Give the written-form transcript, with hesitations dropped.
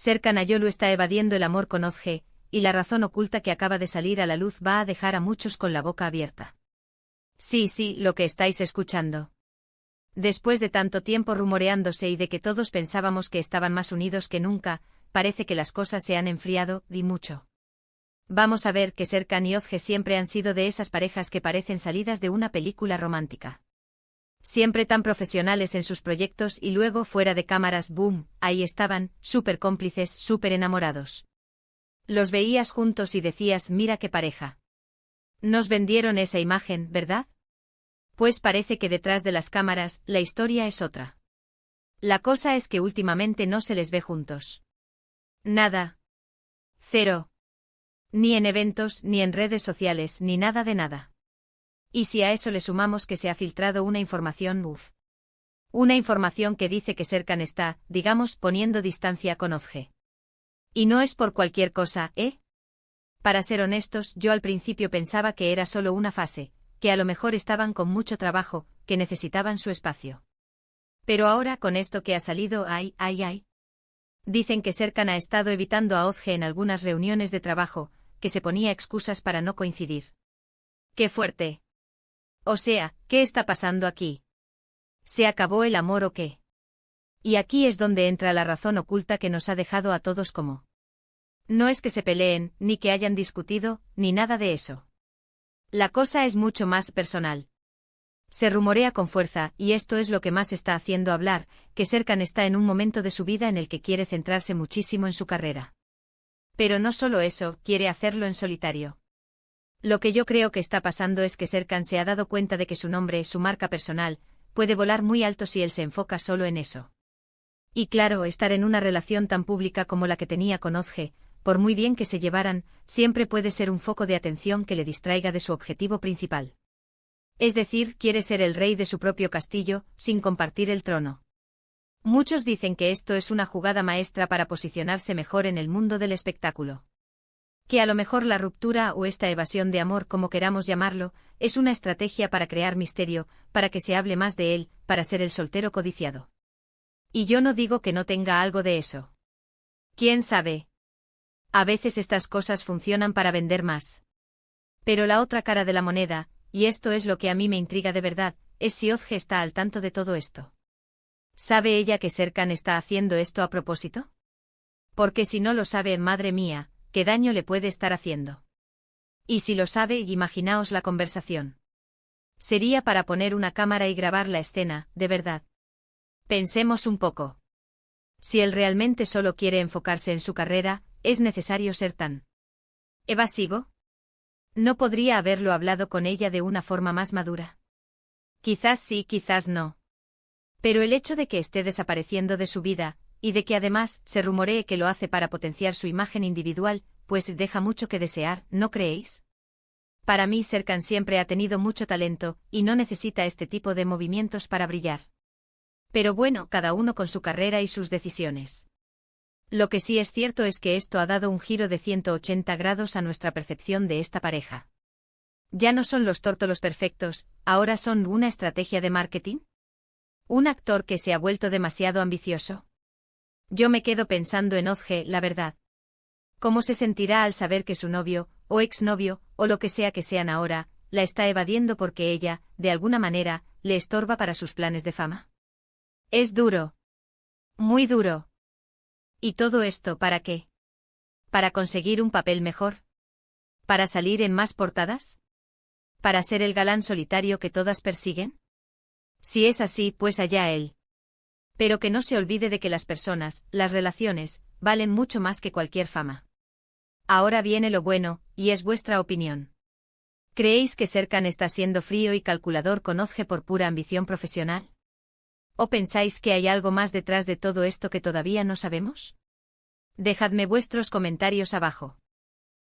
Serkan Ayolu está evadiendo el amor con Ozge, y la razón oculta que acaba de salir a la luz va a dejar a muchos con la boca abierta. Sí, lo que estáis escuchando. Después de tanto tiempo rumoreándose y de que todos pensábamos que estaban más unidos que nunca, parece que las cosas se han enfriado, y mucho. Vamos a ver que Serkan y Ozge siempre han sido de esas parejas que parecen salidas de una película romántica. Siempre tan profesionales en sus proyectos y luego fuera de cámaras, boom, ahí estaban, súper cómplices, súper enamorados. Los veías juntos y decías, mira qué pareja. Nos vendieron esa imagen, ¿verdad? Pues parece que detrás de las cámaras, la historia es otra. La cosa es que últimamente no se les ve juntos. Nada. Cero. Ni en eventos, ni en redes sociales, ni nada de nada. Y si a eso le sumamos que se ha filtrado una información, una información que dice que Serkan está, digamos, poniendo distancia con Ozge. Y no es por cualquier cosa, ¿eh? Para ser honestos, yo al principio pensaba que era solo una fase, que a lo mejor estaban con mucho trabajo, que necesitaban su espacio. Pero ahora con esto que ha salido, ay. Dicen que Serkan ha estado evitando a Ozge en algunas reuniones de trabajo, que se ponía excusas para no coincidir. ¡Qué fuerte! O sea, ¿qué está pasando aquí? ¿Se acabó el amor o qué? Y aquí es donde entra la razón oculta que nos ha dejado a todos como. No es que se peleen, ni que hayan discutido, ni nada de eso. La cosa es mucho más personal. Se rumorea con fuerza, y esto es lo que más está haciendo hablar, que Serkan está en un momento de su vida en el que quiere centrarse muchísimo en su carrera. Pero no solo eso, quiere hacerlo en solitario. Lo que yo creo que está pasando es que Serkan se ha dado cuenta de que su nombre, su marca personal, puede volar muy alto si él se enfoca solo en eso. Y claro, estar en una relación tan pública como la que tenía con Ozge, por muy bien que se llevaran, siempre puede ser un foco de atención que le distraiga de su objetivo principal. Es decir, quiere ser el rey de su propio castillo, sin compartir el trono. Muchos dicen que esto es una jugada maestra para posicionarse mejor en el mundo del espectáculo. Que a lo mejor la ruptura o esta evasión de amor, como queramos llamarlo, es una estrategia para crear misterio, para que se hable más de él, para ser el soltero codiciado. Y yo no digo que no tenga algo de eso. ¿Quién sabe? A veces estas cosas funcionan para vender más. Pero la otra cara de la moneda, y esto es lo que a mí me intriga de verdad, es si Ozge está al tanto de todo esto. ¿Sabe ella que Serkan está haciendo esto a propósito? Porque si no lo sabe, madre mía, ¿qué daño le puede estar haciendo? Y si lo sabe, imaginaos la conversación. Sería para poner una cámara y grabar la escena, de verdad. Pensemos un poco. Si él realmente solo quiere enfocarse en su carrera, ¿es necesario ser tan evasivo? ¿No podría haberlo hablado con ella de una forma más madura? Quizás sí, quizás no. Pero el hecho de que esté desapareciendo de su vida, y de que además se rumoree que lo hace para potenciar su imagen individual, pues deja mucho que desear, ¿no creéis? Para mí Serkan siempre ha tenido mucho talento, y no necesita este tipo de movimientos para brillar. Pero bueno, cada uno con su carrera y sus decisiones. Lo que sí es cierto es que esto ha dado un giro de 180 grados a nuestra percepción de esta pareja. Ya no son los tórtolos perfectos, ahora son una estrategia de marketing. ¿Un actor que se ha vuelto demasiado ambicioso? Yo me quedo pensando en Ozge, la verdad. ¿Cómo se sentirá al saber que su novio, o exnovio, o lo que sea que sean ahora, la está evadiendo porque ella, de alguna manera, le estorba para sus planes de fama? Es duro. Muy duro. ¿Y todo esto para qué? ¿Para conseguir un papel mejor? ¿Para salir en más portadas? ¿Para ser el galán solitario que todas persiguen? Si es así, pues allá él. Pero que no se olvide de que las personas, las relaciones, valen mucho más que cualquier fama. Ahora viene lo bueno, y es vuestra opinión. ¿Creéis que Serkan está siendo frío y calculador con Ozge por pura ambición profesional? ¿O pensáis que hay algo más detrás de todo esto que todavía no sabemos? Dejadme vuestros comentarios abajo.